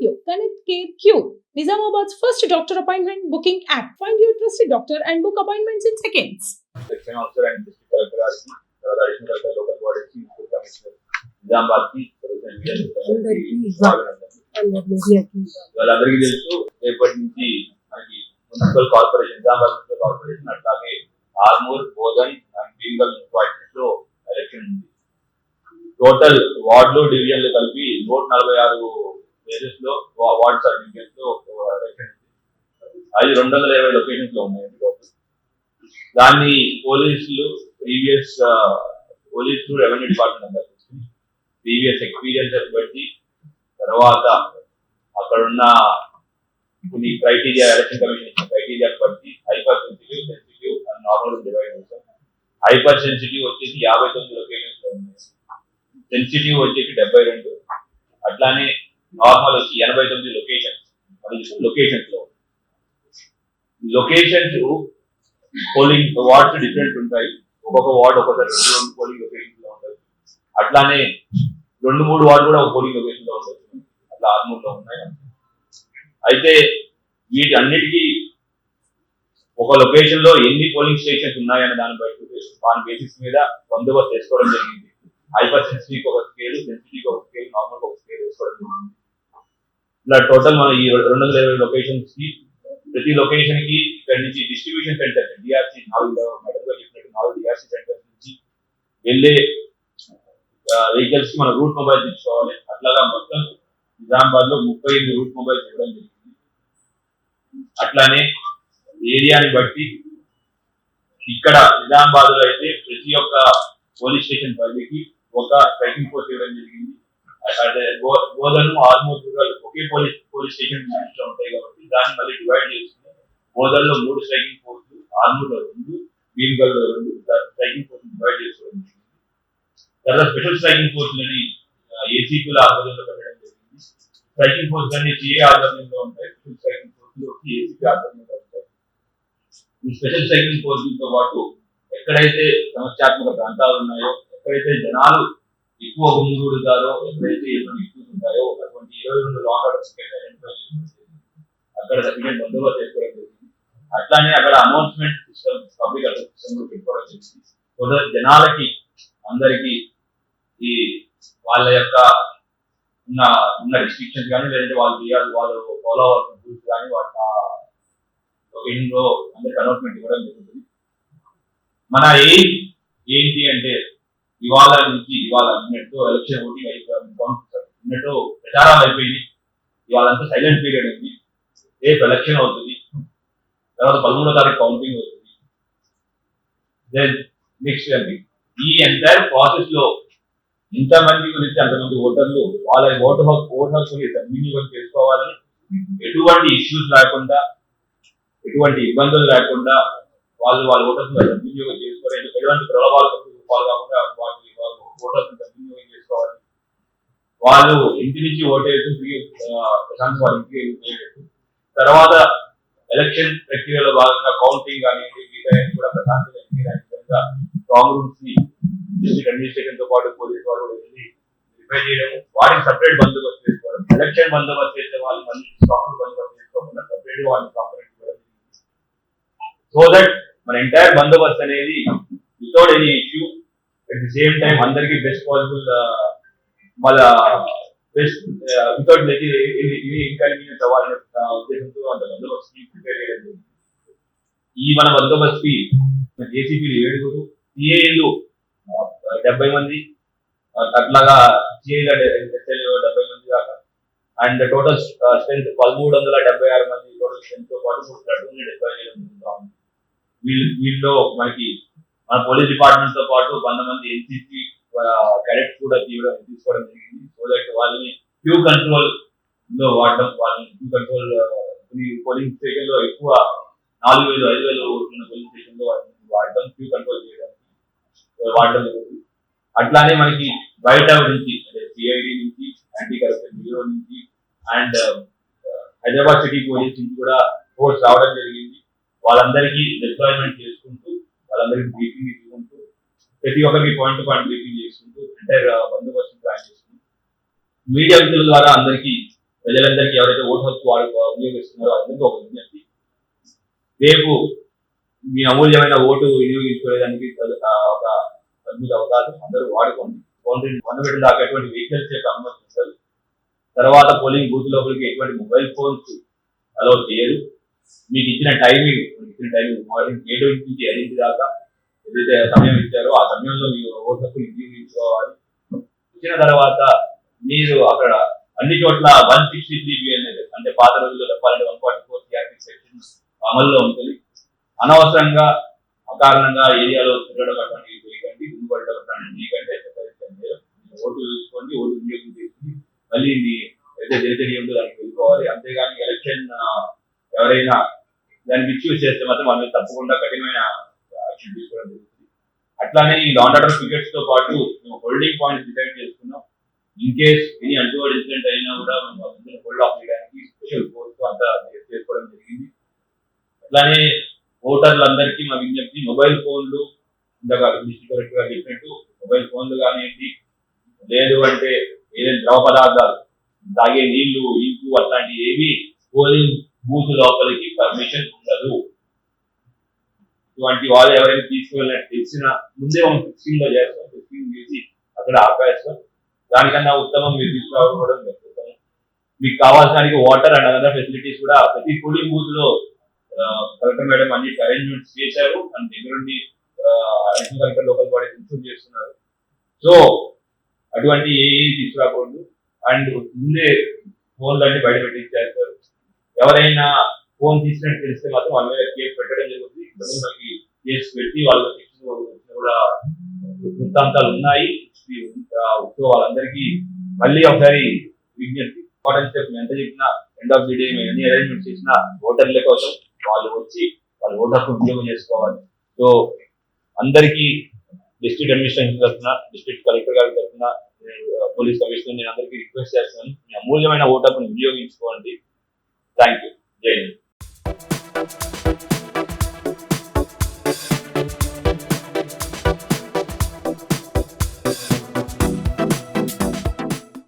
you. Connect Care Cube, Nizamabad's first doctor appointment booking app. Find your trusted doctor and book appointments in seconds. Section officer and district collector గారికి తర్వాత additional collector local bodies కి inspector commissioner Nizamabad కి వాళ్ళందరికీ తెలుసు రేపటి నుంచి మనకి municipal corporation Nizamabad municipal corporation అట్లాగే ఆర్మూర్ బోధన్ అండ్ బీంగల్ మున్సిపాలిటీస్ లో ఎలక్షన్ ఉంది. టోటల్ వార్డులు డివిజన్లు కలిపి 146 ప్లేసెస్ లో వార్డ్స్ ఆర్ డివిజన్స్ లో ఎలక్షన్ ఉంది. అది 220 లొకేషన్స్ లో ఉన్నాయి. దాన్ని పోలీసులు రెవెన్యూ డిపార్ట్మెంట్ అంతా ప్రీవియస్ ఎక్స్పీరియన్స్ బట్టి తర్వాత అక్కడున్న కొన్ని క్రైటీరియా ఎలక్షన్ కమిషన్ ఇచ్చిన క్రైటీరియా బట్టి hyper sensitive and normal divide చేశాం. హైపర్ సెన్సిటివ్ వచ్చేసి 59 లొకేషన్స్ లో ఉన్నాయి. సెన్సిటివ్ వచ్చేసి 72, అట్లానే నార్మల్ వచ్చి 89 లొకేషన్స్ లో పోలింగ్ వార్డ్స్ డిఫరెంట్ ఉంటాయి. ఒక్కొక్క వార్డ్ ఒక్కొక్కసారి 2 పోలింగ్ లొకేషన్ లో ఉంటాయి. అట్లానే 2-3 వార్డు కూడా ఒక పోలింగ్ లొకేషన్ లో ఉంటుంది. అట్లా 6 లో ఉన్నాయి. అయితే వీటి అన్నిటికీ ఒక లొకేషన్ లో ఎన్ని పోలింగ్ స్టేషన్స్ ఉన్నాయనే దాని బేసిస్ మీద బందోబస్తు చేసుకోవడం జరిగింది. హైపర్ సెన్సిటివ్ ఒక స్కేల్, సెన్సిటివ్ ఒక స్కేల్, నార్మల్ ఒక స్కేల్ వేసుకోవడం జరిగింది. ఇలా టోటల్ మన ఈ 220 లొకేషన్స్ కి ప్రతి లొకేషన్ కి ఇక్కడ నుంచి distribution centre DRC 4 DRC centres నుంచి వెళ్ళే వెహికల్స్ కి మన రూట్ మొబైల్స్ ఇచ్చుకోవాలి. అట్లాగా మొత్తం నిజామాబాద్ లో 38 రూట్ మొబైల్స్ ఇవ్వడం జరిగింది. అట్లానే ఏరియాని బట్టి ఇక్కడ నిజామాబాద్ లో అయితే ప్రతి ఒక్క పోలీస్ స్టేషన్ పరిధికి ఒక స్ట్రైకింగ్ ఫోర్స్ ఇవ్వడం జరిగింది. అదే బోధను ఆల్మోస్ట్ ఒకే పోలీస్ స్టేషన్ లో ఉంటాయి కాబట్టి దాన్ని మళ్ళీ డివైడ్ చేసుకుని బోధన్లో 3 స్ట్రైకింగ్ ఫోర్స్, ఆర్మూర్లో 2, భీమ్గల్లో 2 స్ట్రైకింగ్ ఫోర్స్ డివైడ్ చేసుకోవడం జరిగింది. తర్వాత స్పెషల్ స్ట్రైకింగ్ ఫోర్స్ లని ఏసీపీల ఆధ్వర్యంలో పెట్టడం జరిగింది. స్ట్రైకింగ్ ఫోర్స్ అన్ని సిఏ ఆధ్వర్యంలో ఉంటాయి. స్పెషల్ స్ట్రైకింగ్ ఫోర్స్ ఏసీపీ ఆధ్వర్యంలో ఉంటాయి. ఈ స్పెషల్ స్ట్రైకింగ్ ఫోర్స్తో పాటు ఎక్కడైతే సమస్యాత్మక ప్రాంతాలు ఉన్నాయో, ఎక్కడైతే జనాలు ఎక్కువ గుమిగూడుతారో, ఎక్కడైతే ఏమైనా ఇష్యూస్ ఉంటాయో అటువంటి 22 లాంగ్ ఆర్డర్స్ అక్కడ సఫిషియెంట్ బందోబస్తు చేసుకోవడం జరిగింది. అట్లానే అక్కడ announcement system, public address system పెట్టుకోవడం జరిగింది. సో జనాలకి అందరికీ ఈ వాళ్ళ యొక్క ఉన్న రిస్ట్రిక్షన్స్ కానీ లేదంటే వాళ్ళు ఫాలో అవ్వాల్సిన రూల్స్ కానీ వాటిలో అందరికి అనౌన్స్మెంట్ ఇవ్వడం జరుగుతుంది. మన ఎయిమ్ ఏంటి అంటే ఇవాళ అన్నట్టు ఎలక్షన్ ఓటింగ్ అన్నట్టు ప్రచారాలు అయిపోయింది. ఇవాళంతా సైలెంట్ పీరియడ్ ఉంది. రేపు ఎలక్షన్ అవుతుంది. తర్వాత 13వ తారీఖు కౌంటింగ్ అవుతుంది. దెన్ నెక్స్ట్ ఈ ఎంటైర్ ప్రాసెస్ లో ఇంతమంది గురించి అంతమంది ఓటర్లు వాళ్ళ ఓటు హక్కుని సద్వినియోగం చేసుకోవాలని, ఎటువంటి ఇష్యూస్ లేకుండా, ఎటువంటి ఇబ్బందులు లేకుండా వాళ్ళ ఓటర్స్ సద్వినియోగం చేసుకోవాలి. ఎటువంటి ప్రలోభాలకు పాల్గొకుండా ఓటర్స్ సద్వినియోగం చేసుకోవాలి. వాళ్ళు ఇంటి నుంచి ఓటేసి ప్రశాంత్ వాళ్ళ ఇంటికి వెళ్ళేటట్టు, తర్వాత ఎలక్షన్ ప్రక్రియలో భాగంగా కౌంటింగ్ కానీ కూడా ప్రశాంతంగా విధంగా స్ట్రాంగ్ రూమ్స్ ని డిస్ట్రిక్ట్ అడ్మినిస్ట్రేషన్ తో పాటు పోలీసు వాళ్ళు వెళ్ళి రిపేర్ చేయడం, వాటికి సపరేట్ బందోబస్తు చేసుకోవడం, ఎలక్షన్ బందోబస్తు చేసే వాళ్ళు మళ్ళీ స్ట్రాంగ్ బందోబస్తు చేసుకోకుండా సపరేట్ వాళ్ళని కాంపరేట్ ఇవ్వడం. సో దట్ మన ఎంటైర్ బందోబస్తు అనేది without any issue, at the same time అందరికీ బెస్ట్ పాసిబుల్ వాళ్ళ బెస్ట్ వితౌట్ ఇన్కన్వీనియన్స్ అవ్వాలనే ఉద్దేశంతో అంత బందోబస్తు ప్రిపేర్ చేయడం జరిగింది. ఈ మన బందోబస్తు ఏసీపీలు 7, సిఏలు 70 మంది, అట్లాగా సిఐల 70 మంది దాకా, అండ్ టోటల్ స్ట్రెంత్ 1376 మంది టోటల్ స్ట్రెంత్ తో పాటు 3 ప్లాటూన్ డిప్లాయ్ చేయడం జరుగుతూ ఉంది. వీళ్ళలో మనకి మన పోలీస్ డిపార్ట్మెంట్ తో పాటు 100 మంది ఎన్సీసీ క్యాడెట్స్ కూడా తీసుకోవడం జరిగింది. సో దట్ వాళ్ళని క్యూ కంట్రోల్ లో వాడడం, క్యూ కంట్రోల్ పోలింగ్ స్టేషన్ లో ఎక్కువ 4000-5000 ఉన్న పోలింగ్ స్టేషన్ లో వాడడం, క్యూ కంట్రోల్ చేయడానికి వాడడం జరుగుతుంది. అట్లానే మనకి బయట నుంచి అంటే సిఐడి నుంచి, యాంటీ కరప్షన్ బ్యూరో నుంచి అండ్ హైదరాబాద్ సిటీ పోలీస్ నుంచి కూడా ఫోర్స్ రావడం జరిగింది. వాళ్ళందరికీ డిప్లాయ్మెంట్ చేసుకుంటూ, వాళ్ళందరికీ బ్రీఫింగ్ ఇచ్చుకుంటూ, ప్రతి ఒక్కరికి పాయింట్ టు పాయింట్ బ్రీఫింగ్ చేసుకుంటూ ఎంటైర్ బందోబస్తు ప్లాన్ చేసుకుంటూ మీడియా మిత్రుల ద్వారా అందరికీ ప్రజలందరికీ ఎవరైతే ఓటు హక్కు వాళ్ళు వినియోగిస్తున్నారో అందరికీ ఒక విజ్ఞప్తి, రేపు మీ అమూల్యమైన ఓటు వినియోగించుకోవడానికి ఒక అద్భుత అవకాశం, అందరూ వాడుకోండి. వందబెట్టిన దాకా ఎటువంటి వెహికల్స్ యొక్క అనుమతి ఉండదు. తర్వాత పోలింగ్ బూత్ లోపలికి ఎటువంటి మొబైల్ ఫోన్స్ అలౌ చేయరు. మీకు ఇచ్చిన టైమింగ్ మార్నింగ్ 7 నుంచి 8 దాకా ఏదైతే సమయం ఇచ్చారో ఆ సమయంలో మీరు ఓటు హక్కు వినియోగించుకోవాలి. వచ్చిన తర్వాత మీరు అక్కడ అన్ని చోట్ల 163 అనేది అంటే పాత రోజుల్లో చెప్పాలంటే 144 CRP సెక్షన్ అమల్లో ఉంటుంది. అనవసరంగా అకారణంగా ఏరియాలో తిరగడం అటువంటి చేయకండి, గుంపుపడడం అటువంటి చేయకండి. ఓటు వేసుకోండి, ఓటు వినియోగం చేసుకుని మళ్ళీ మీ ఏదైతే దినచర్య ఉందో దానికి వెళ్ళిపోవాలి. అంతేగాని ఎలక్షన్ ఎవరైనా దానికి ఇష్యూస్ చేస్తే మాత్రం వాళ్ళని తప్పకుండా కఠినమైన యాక్షన్ తీసుకోవడం జరుగుతుంది. అట్లానే ఈ లాండ్ ఆర్డర్ పికెట్స్ తో పాటు మేము హోల్డింగ్ పాయింట్స్ డిసైడ్ చేసుకున్నాం. In case any untoward incident అయినా కూడా మనం హోల్డ్ ఆఫ్ చేయడానికి స్పెషల్ ఫోర్స్ అంతా చేసుకోవడం జరిగింది. అట్లానే ఓటర్లందరికీ మా విజ్ఞప్తి, మొబైల్ ఫోన్లు ఇందాక డిస్ట్రిక్ట్ కలెక్టర్ గారు చెప్పినట్టు మొబైల్ ఫోన్లు కానివ్వండి, లేదు అంటే ఏదైనా ద్రవ పదార్థాలు తాగే నీళ్లు ఇంకు అట్లాంటి ఏవి పోలింగ్ బూత్ లోపలికి పర్మిషన్ ఉండదు. ఇటువంటి వాళ్ళు ఎవరైనా తీసుకువెళ్ళినట్టు తెలిసిన ముందే మనం ఫిక్సింగ్ లో చేస్తాం, ఫిక్సింగ్ చేసి అక్కడ ఆపేస్తాం. దానికన్నా ఉత్తమం మీరు తీసుకురావడం ఉత్తమం. మీకు కావాల్సిన వాటర్ అండ్ అదర్ ఫెసిలిటీస్ కూడా ప్రతి పోలింగ్ బూత్ లో కలెక్టర్ మేడం అన్ని అరేంజ్మెంట్స్ చేశారు. మన దగ్గర నుండి అడిషనల్ కలెక్టర్ లోకల్ బాడీ ఇన్స్ట్రూట్ చేస్తున్నారు. సో అటువంటి ఏ తీసుకురాకూడదు. అండ్ ముందే ఫోన్లు అన్ని బయట పెట్టించేస్తారు. ఎవరైనా ఫోన్ తీసినట్టు తెలిస్తే మాత్రం వాళ్ళ మీద కేసు పెట్టడం జరుగుతుంది. మనకి కేసు పెట్టి వాళ్ళ కూడా వృత్తాంతాలు ఉన్నాయి. సో వాళ్ళందరికీ మళ్ళీ ఒకసారి విజ్ఞప్తి, ఇంపార్టెంట్ స్టెప్ ఎంత చెప్పినా ఎండ్ ఆఫ్ ది డే మేము ఎన్ని అరేంజ్మెంట్ చేసినా ఓటర్ల కోసం వాళ్ళు వచ్చి వాళ్ళు ఓటు హక్కు వినియోగం చేసుకోవాలి. సో అందరికీ డిస్ట్రిక్ట్ అడ్మినిస్ట్రేషన్ తరఫున, డిస్ట్రిక్ట్ కలెక్టర్ గారి తరఫున, పోలీస్ కమిషనర్ నేను అందరికీ రిక్వెస్ట్ చేస్తున్నాను, మీ అమూల్యమైన ఓటు హక్కును వినియోగించుకోండి. Thank you. జై హింద్.